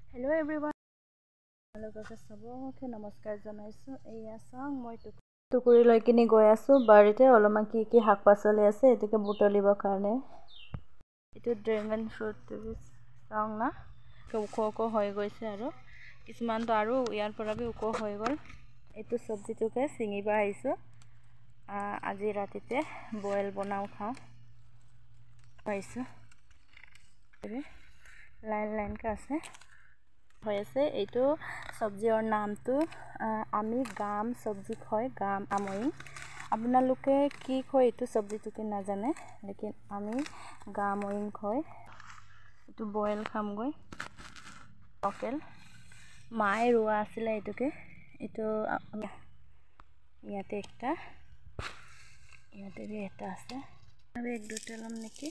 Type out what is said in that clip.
Hello everyone. সবকে নমস্কাৰ জনাইছো। এয়া চাওঁ মই টুকুৰি লৈ কিনি গৈ আছো বাৰীতে অলপমান কি শাক পাচলি আছে এটোকে বুটলিবৰ কাৰণে। এইটো ড্ৰেগন ফ্ৰুট চাওঁ না ওখ হৈ গৈছে আৰু কিছুমানটো আৰু ইয়াৰ পৰা ওখ হৈ গ'ল। এইটো চব্জিটোকে ছিঙিব আহিছো। আজি ৰাতিতে বইল বনাও খাওঁ পাইছো। লাইনকে আছে হৈ আছে। এইটো চব্জিৰ নামটো আমি গাম চব্জি কয়, গাম আময়িং। আপোনালোকে কি কয় এইটো চব্জিটোকে নাজানে, লেকিন আমি গাময়িং কয়। এইটো বইল খামগৈ লোকেল মায়ে ৰোৱা আছিলে এইটোকে। এইটো ইয়াতে এটা আছে আৰু এক দুটা ল'ম নেকি।